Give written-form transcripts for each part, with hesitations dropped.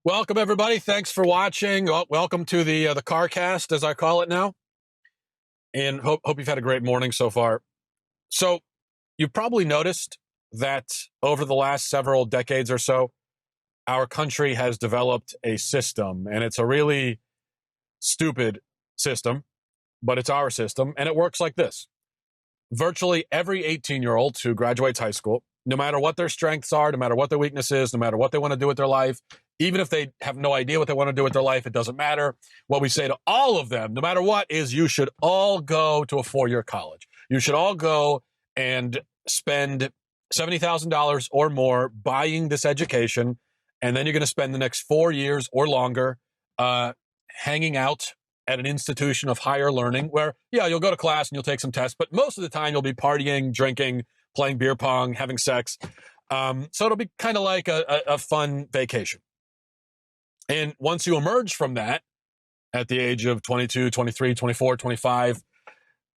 Welcome, everybody. Thanks for watching. Welcome to the CarCast, as I call it now. And hope you've had a great morning so far. So you've probably noticed that over the last several decades or so, our country has developed a system, and it's a really stupid system, but it's our system, and it works like this. Virtually every 18-year-old who graduates high school, no matter what their strengths are, no matter what their weakness is, no matter what they want to do with their life, even if they have no idea what they want to do with their life, it doesn't matter. What we say to all of them, no matter what, is you should all go to a four-year college. You should all go and spend $70,000 or more buying this education, and then you're going to spend the next 4 years or longer hanging out at an institution of higher learning where, yeah, you'll go to class and you'll take some tests, but most of the time you'll be partying, drinking, playing beer pong, having sex. So it'll be kind of like a fun vacation. And once you emerge from that at the age of 22, 23, 24, 25,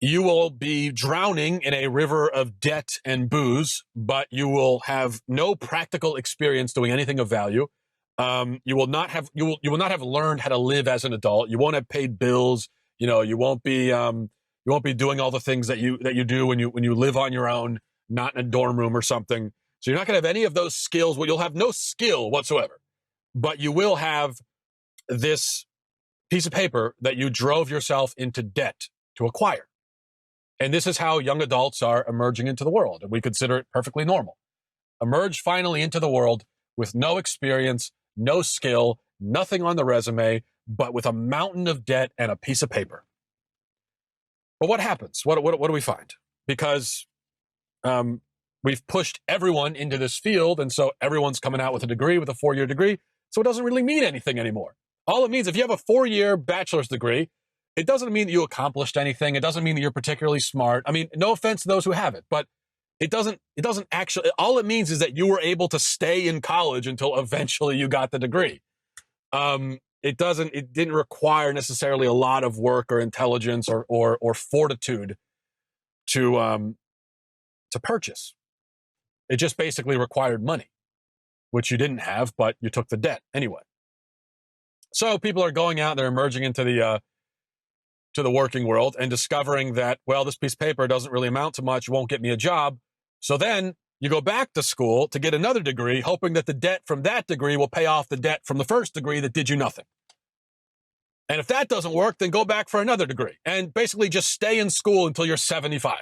you will be drowning in a river of debt and booze, but you will have no practical experience doing anything of value. You will not have learned how to live as an adult. You won't have paid bills. You won't be doing all the things that you do when you live on your own, not in a dorm room or something. So you're not going to have any of those skills. Well, you'll have no skill whatsoever, but you will have this piece of paper that you drove yourself into debt to acquire. And this is how young adults are emerging into the world. And we consider it perfectly normal. Emerge finally into the world with no experience, no skill, nothing on the resume, but with a mountain of debt and a piece of paper. But what happens? What do we find? Because we've pushed everyone into this field, and so everyone's coming out with a degree, with a 4-year degree, so it doesn't really mean anything anymore. All it means, if you have a 4-year bachelor's degree, it doesn't mean that you accomplished anything. It doesn't mean that you're particularly smart. I mean, no offense to those who have it, but it doesn't actually, all it means is that you were able to stay in college until eventually you got the degree. It didn't require necessarily a lot of work or intelligence or fortitude to purchase. It just basically required money, which you didn't have, but you took the debt anyway. So people are going out, they're emerging into the working world and discovering that, well, this piece of paper doesn't really amount to much, won't get me a job. So then you go back to school to get another degree, hoping that the debt from that degree will pay off the debt from the first degree that did you nothing. And if that doesn't work, then go back for another degree and basically just stay in school until you're 75.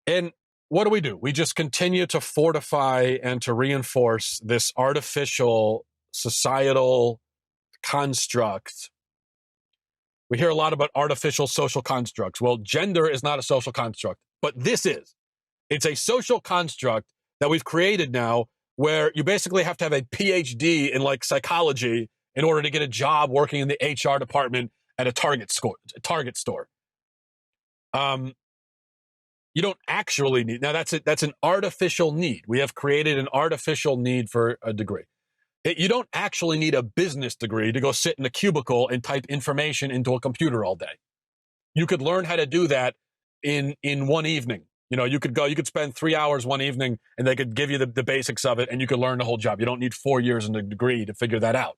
And what do? We just continue to fortify and to reinforce this artificial societal construct. We hear a lot about artificial social constructs. Well, gender is not a social construct, but this is. It's a social construct that we've created now where you basically have to have a PhD in like psychology in order to get a job working in the HR department at a Target store. You don't actually need, now that's an artificial need. We have created an artificial need for a degree. You don't actually need a business degree to go sit in a cubicle and type information into a computer all day. You could learn how to do that in one evening. You could spend 3 hours one evening and they could give you the basics of it and you could learn the whole job. You don't need 4 years in a degree to figure that out.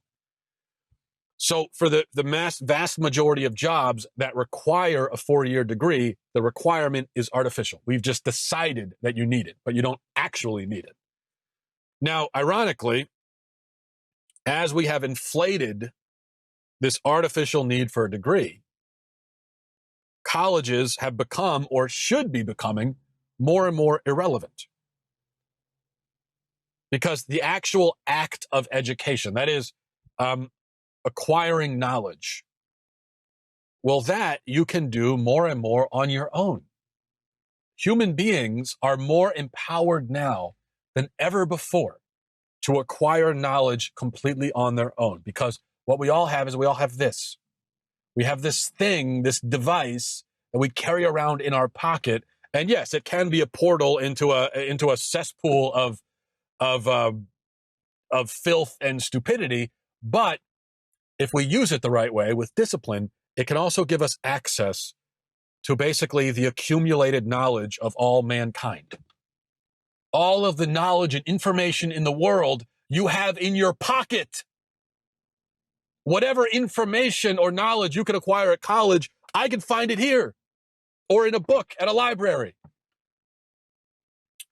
So for the vast majority of jobs that require a 4-year degree, the requirement is artificial. We've just decided that you need it, but you don't actually need it. Now, ironically, as we have inflated this artificial need for a degree, colleges have become, or should be becoming, more and more irrelevant. Because the actual act of education, that is, acquiring knowledge, well, that you can do more and more on your own. Human beings are more empowered now than ever before to acquire knowledge completely on their own, because what we all have is we all have this. We have this thing, this device that we carry around in our pocket. And yes, it can be a portal into a cesspool of filth and stupidity. But if we use it the right way with discipline, it can also give us access to basically the accumulated knowledge of all mankind. All of the knowledge and information in the world you have in your pocket. Whatever information or knowledge you could acquire at college, I can find it here or in a book at a library.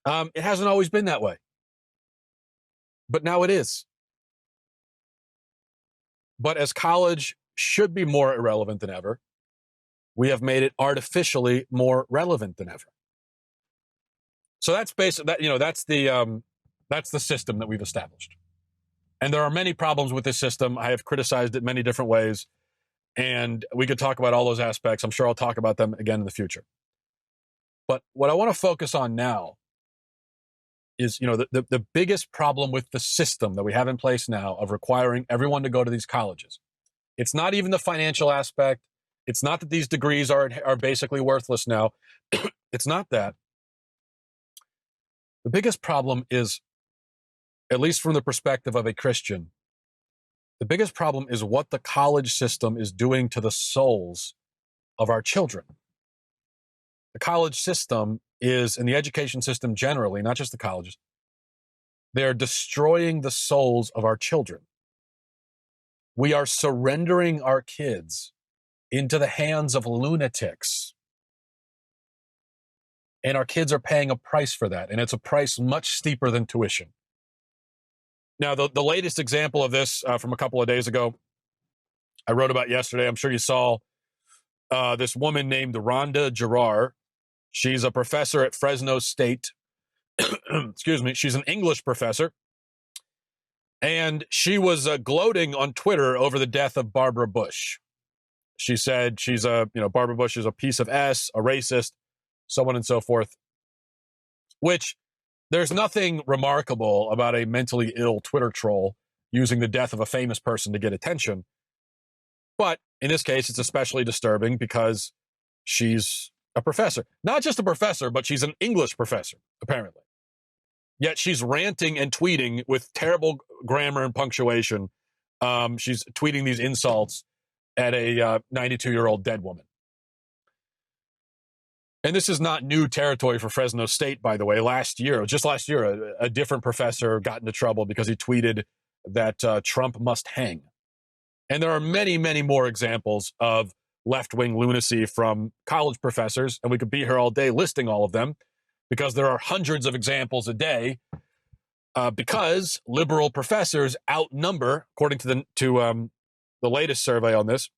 It hasn't always been that way, but now it is. But as college should be more irrelevant than ever, we have made it artificially more relevant than ever. So that's basically that. That's the system that we've established. And there are many problems with this system. I have criticized it many different ways, and we could talk about all those aspects. I'm sure I'll talk about them again in the future. But what I want to focus on now is, the biggest problem with the system that we have in place now of requiring everyone to go to these colleges. It's not even the financial aspect. It's not that these degrees are basically worthless now. It's not that. The biggest problem is, at least from the perspective of a Christian, the biggest problem is what the college system is doing to the souls of our children. The college system is, and the education system generally, not just the colleges, they're destroying the souls of our children. We are surrendering our kids into the hands of lunatics. And our kids are paying a price for that, and it's a price much steeper than tuition. Now, the latest example of this from a couple of days ago, I wrote about yesterday. I'm sure you saw this woman named Rhonda Girard. She's a professor at Fresno State. Excuse me. She's an English professor. And she was gloating on Twitter over the death of Barbara Bush. She said Barbara Bush is a piece of S, a racist, so on and so forth, which there's nothing remarkable about a mentally ill Twitter troll using the death of a famous person to get attention. But in this case, it's especially disturbing because she's a professor. Not just a professor, but she's an English professor, apparently. Yet she's ranting and tweeting with terrible grammar and punctuation. She's tweeting these insults at a 92-year-old dead woman. And this is not new territory for Fresno State, by the way. Just last year, a different professor got into trouble because he tweeted that Trump must hang. And there are many, many more examples of left-wing lunacy from college professors, and we could be here all day listing all of them because there are hundreds of examples a day because liberal professors outnumber, according to the latest survey on this,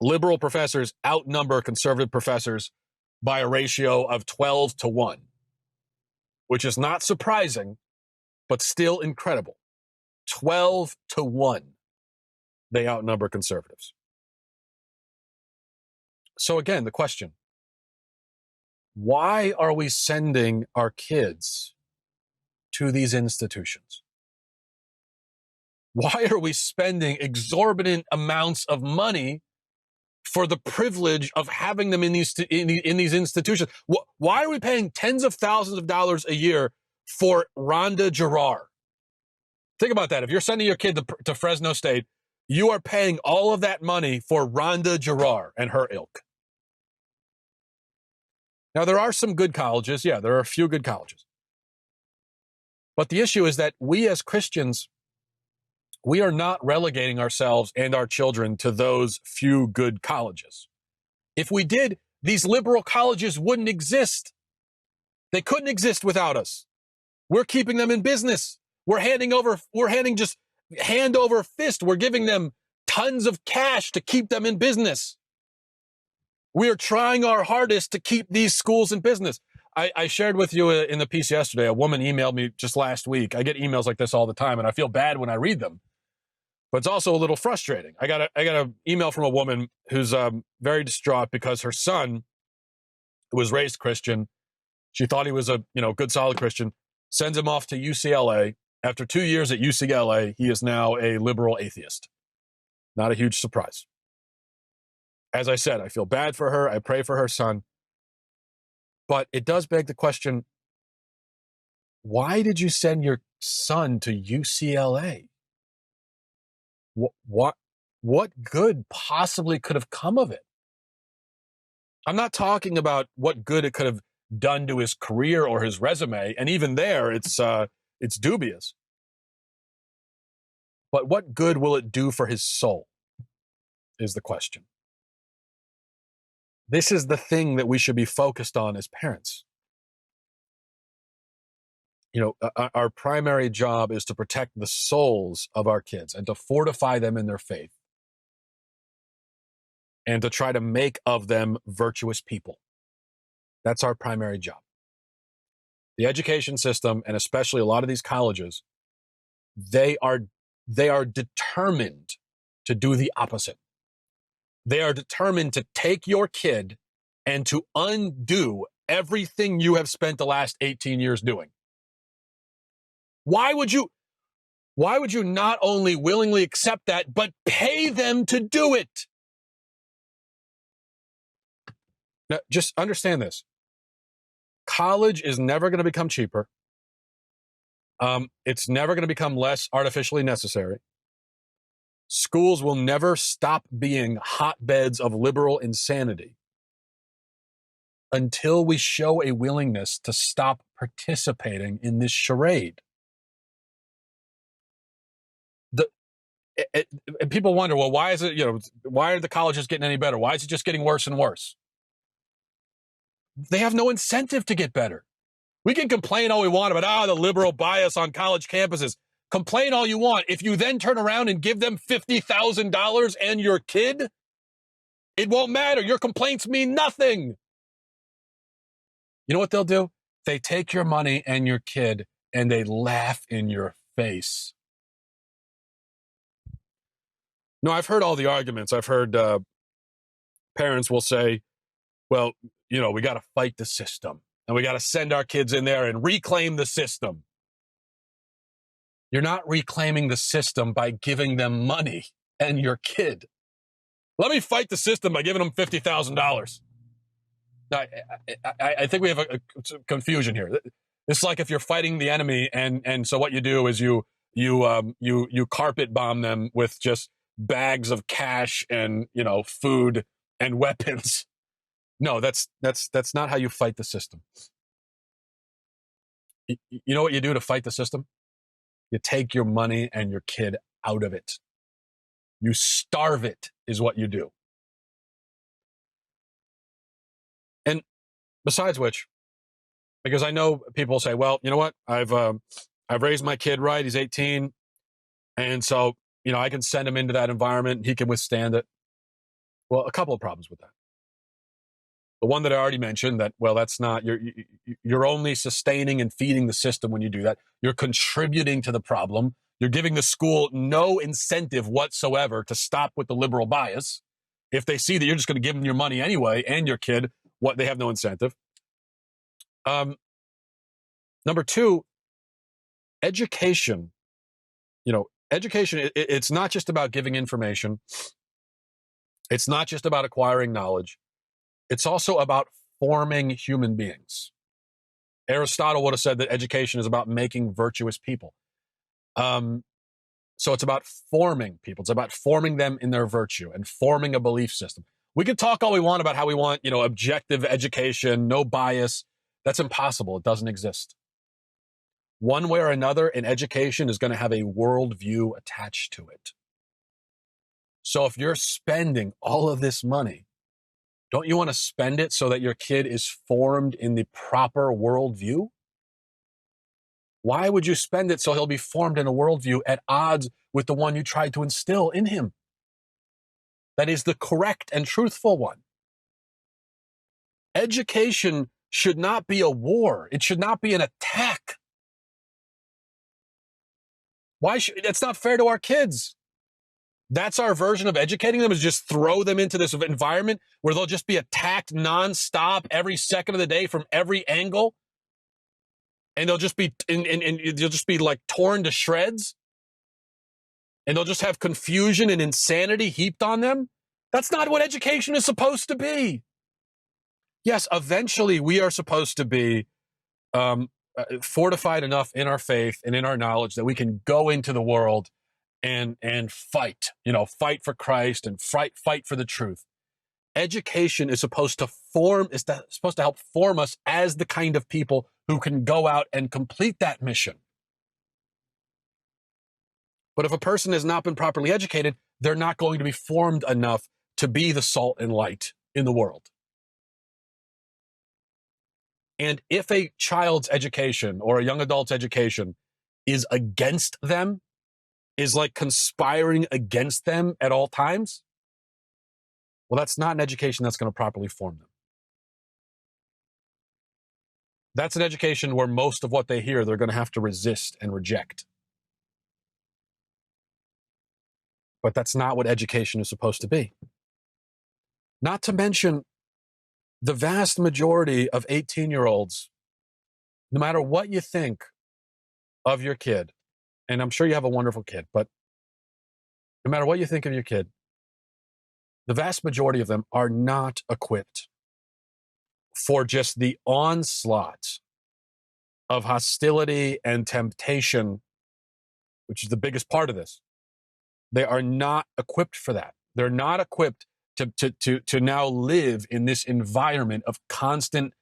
liberal professors outnumber conservative professors by a ratio of 12 to 1, which is not surprising, but still incredible. 12 to 1, they outnumber conservatives. So again, the question, why are we sending our kids to these institutions? Why are we spending exorbitant amounts of money for the privilege of having them in these institutions? Why are we paying tens of thousands of dollars a year for Rhonda Girard? Think about that. If you're sending your kid to Fresno State, you are paying all of that money for Rhonda Girard and her ilk. Now, there are some good colleges. Yeah, there are a few good colleges. But the issue is that we as Christians, we are not relegating ourselves and our children to those few good colleges. If we did, these liberal colleges wouldn't exist. They couldn't exist without us. We're keeping them in business. We're handing just hand over fist. We're giving them tons of cash to keep them in business. We are trying our hardest to keep these schools in business. I shared with you in the piece yesterday, a woman emailed me just last week. I get emails like this all the time, and I feel bad when I read them. But it's also a little frustrating. I got an email from a woman who's very distraught because her son, who was raised Christian, she thought he was a good, solid Christian, sends him off to UCLA. After 2 years at UCLA, he is now a liberal atheist. Not a huge surprise. As I said, I feel bad for her. I pray for her son. But it does beg the question, why did you send your son to UCLA? What good possibly could have come of it? I'm not talking about what good it could have done to his career or his resume, and even there, it's dubious. But what good will it do for his soul is the question. This is the thing that we should be focused on as parents. Our primary job is to protect the souls of our kids and to fortify them in their faith and to try to make of them virtuous people. That's our primary job. The education system, and especially a lot of these colleges, they are determined to do the opposite. They are determined to take your kid and to undo everything you have spent the last 18 years doing. Why would you not only willingly accept that, but pay them to do it? Now, just understand this. College is never going to become cheaper. It's never going to become less artificially necessary. Schools will never stop being hotbeds of liberal insanity until we show a willingness to stop participating in this charade. And people wonder, well, why are the colleges getting any better? Why is it just getting worse and worse? They have no incentive to get better. We can complain all we want about, the liberal bias on college campuses. Complain all you want. If you then turn around and give them $50,000 and your kid, it won't matter. Your complaints mean nothing. You know what they'll do? They take your money and your kid and they laugh in your face. No, I've heard all the arguments. I've heard parents will say, well, we got to fight the system and we got to send our kids in there and reclaim the system. You're not reclaiming the system by giving them money and your kid. Let me fight the system by giving them $50,000. I think we have a confusion here. It's like if you're fighting the enemy, and so what you do is you carpet bomb them with just bags of cash and food and weapons. No, that's not how you fight the system. You know what you do to fight the system? You take your money and your kid out of it. You starve it is what you do. And besides which, because I know people say, well, you know what? I've raised my kid right. He's 18. And so, I can send him into that environment. He can withstand it. Well, a couple of problems with that. The one that I already mentioned, that, well, that's not, you're only sustaining and feeding the system when you do that. You're contributing to the problem. You're giving the school no incentive whatsoever to stop with the liberal bias. If they see that you're just going to give them your money anyway and your kid, they have no incentive. Number two, education. Education, it's not just about giving information. It's not just about acquiring knowledge. It's also about forming human beings. Aristotle would have said that education is about making virtuous people. So it's about forming people. It's about forming them in their virtue and forming a belief system. We can talk all we want about how we want, objective education, no bias. That's impossible. It doesn't exist. One way or another, an education is going to have a worldview attached to it. So if you're spending all of this money, don't you want to spend it so that your kid is formed in the proper worldview? Why would you spend it so he'll be formed in a worldview at odds with the one you tried to instill in him? That is the correct and truthful one. Education should not be a war. It should not be an attack. That's not fair to our kids. That's our version of educating them, is just throw them into this environment where they'll just be attacked nonstop every second of the day from every angle. And they'll just be, and you'll just be like torn to shreds. And they'll just have confusion and insanity heaped on them. That's not what education is supposed to be. Yes, eventually we are supposed to be fortified enough in our faith and in our knowledge that we can go into the world and fight, fight for Christ and fight for the truth. Education is supposed to help form us as the kind of people who can go out and complete that mission. But if a person has not been properly educated, they're not going to be formed enough to be the salt and light in the world. And if a child's education or a young adult's education is against them, is like conspiring against them at all times, well, that's not an education that's going to properly form them. That's an education where most of what they hear, they're going to have to resist and reject. But that's not what education is supposed to be. Not to mention, the vast majority of 18-year-olds, no matter what you think of your kid, and I'm sure you have a wonderful kid, but no matter what you think of your kid, the vast majority of them are not equipped for just the onslaught of hostility and temptation, which is the biggest part of this. They are not equipped for that. They're not equipped to now live in this environment of constant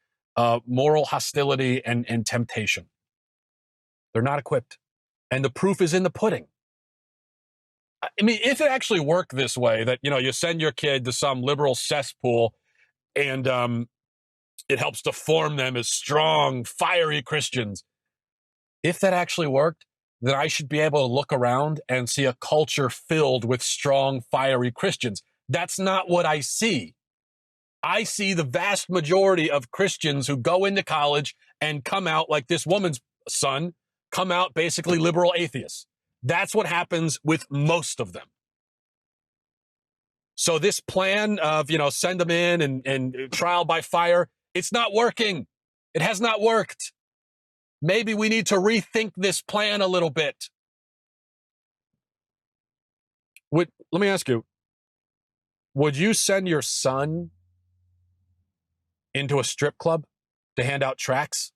moral hostility and temptation. They're not equipped. And the proof is in the pudding. I mean, if it actually worked this way, that, you send your kid to some liberal cesspool and it helps to form them as strong, fiery Christians. If that actually worked, then I should be able to look around and see a culture filled with strong, fiery Christians. That's not what I see. I see the vast majority of Christians who go into college and come out like this woman's son, come out basically liberal atheists. That's what happens with most of them. So this plan of, send them in and trial by fire, it's not working. It has not worked. Maybe we need to rethink this plan a little bit. Let me ask you, would you send your son into a strip club to hand out tracts?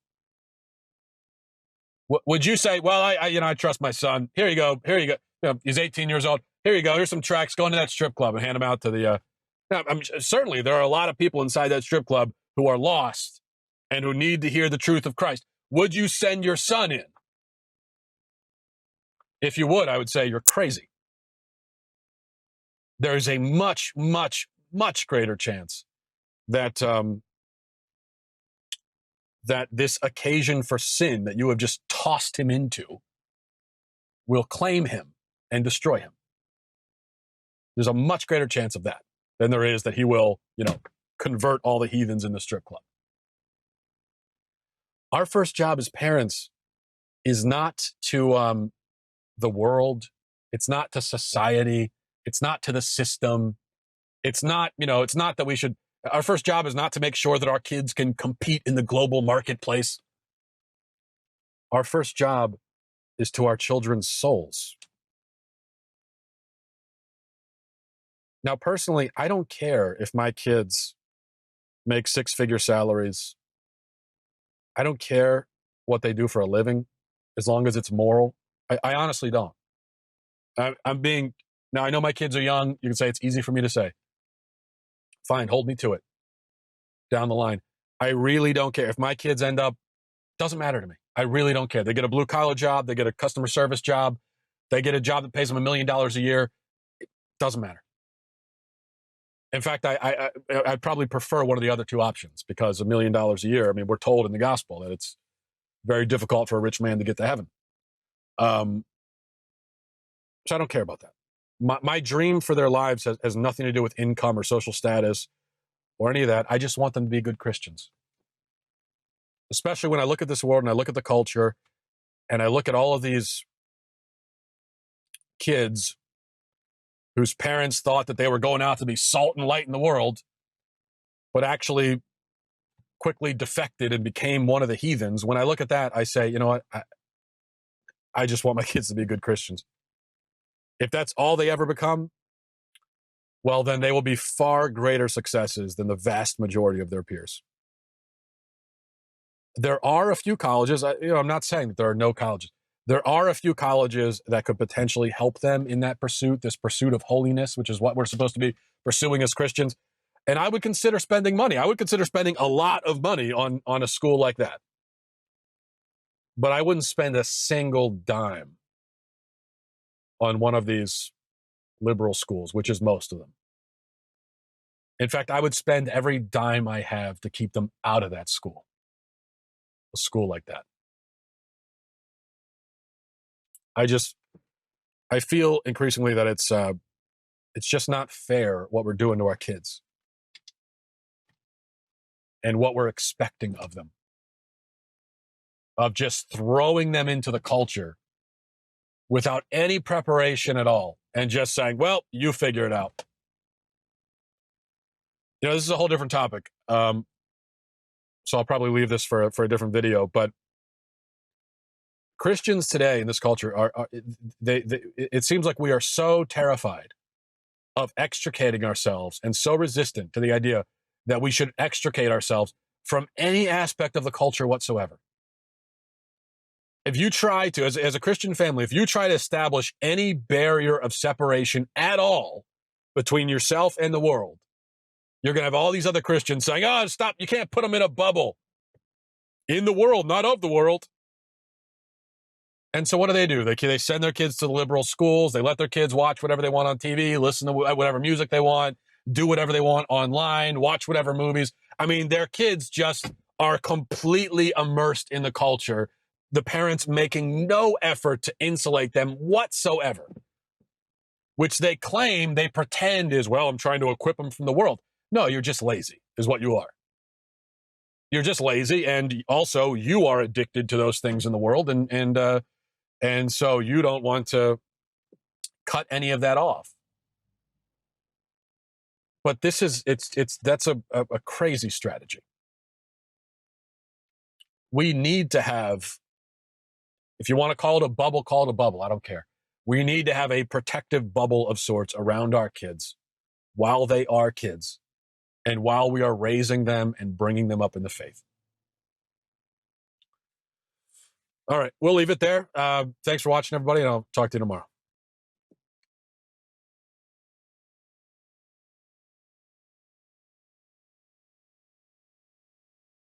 Would you say, well, I trust my son. Here you go. Here you go. He's 18 years old. Here you go. Here's some tracts. Go into that strip club and hand them out to the. Certainly, there are a lot of people inside that strip club who are lost and who need to hear the truth of Christ. Would you send your son in? If you would, I would say you're crazy. There is a much, much, much greater chance that that this occasion for sin that you have just tossed him into will claim him and destroy him. There's a much greater chance of that than there is that he will, convert all the heathens in the strip club. Our first job as parents is not to the world. It's not to society. It's not to the system. It's not, it's not that we should, our first job is not to make sure that our kids can compete in the global marketplace. Our first job is to our children's souls. Now, personally, I don't care if my kids make six-figure salaries. I don't care what they do for a living, as long as it's moral. I honestly don't. Now I know my kids are young. You can say it's easy for me to say. Fine, hold me to it. Down the line. I really don't care. If my kids end up, doesn't matter to me. I really don't care. They get a blue-collar job. They get a customer service job. They get a job that pays them $1 million a year. It doesn't matter. In fact, I'd probably prefer one of the other two options, because $1 million a year, we're told in the gospel that it's very difficult for a rich man to get to heaven. So I don't care about that. My dream for their lives has nothing to do with income or social status or any of that. I just want them to be good Christians. Especially when I look at this world and I look at the culture and I look at all of these kids whose parents thought that they were going out to be salt and light in the world, but actually quickly defected and became one of the heathens. When I look at that, I say, you know what? I just want my kids to be good Christians. If that's all they ever become, well, then they will be far greater successes than the vast majority of their peers. There are a few colleges, I'm not saying that there are no colleges. There are a few colleges that could potentially help them in that pursuit, this pursuit of holiness, which is what we're supposed to be pursuing as Christians. And I would consider spending money. I would consider spending a lot of money on a school like that. But I wouldn't spend a single dime on one of these liberal schools, which is most of them. In fact, I would spend every dime I have to keep them out of that school, a school like that. I feel increasingly that it's just not fair what we're doing to our kids and what we're expecting of them, of just throwing them into the culture without any preparation at all and just saying, well, you figure it out. This is a whole different topic. So I'll probably leave this for a different video, but Christians today in this culture it seems like we are so terrified of extricating ourselves and so resistant to the idea that we should extricate ourselves from any aspect of the culture whatsoever. If you try to, as a Christian family, if you try to establish any barrier of separation at all between yourself and the world, you're going to have all these other Christians saying, oh, stop, you can't put them in a bubble. In the world, not of the world. And so what do? They send their kids to the liberal schools. They let their kids watch whatever they want on TV, listen to whatever music they want, do whatever they want online, watch whatever movies. I mean, their kids just are completely immersed in the culture. The parents making no effort to insulate them whatsoever, which they claim, they pretend is, well, I'm trying to equip them from the world. No, you're just lazy, is what you are. You're just lazy, and also you are addicted to those things in the world, and so you don't want to cut any of that off. But that's a crazy strategy. We need to have, if you want to call it a bubble, call it a bubble. I don't care. We need to have a protective bubble of sorts around our kids while they are kids and while we are raising them and bringing them up in the faith. All right, we'll leave it there. Thanks for watching, everybody, and I'll talk to you tomorrow.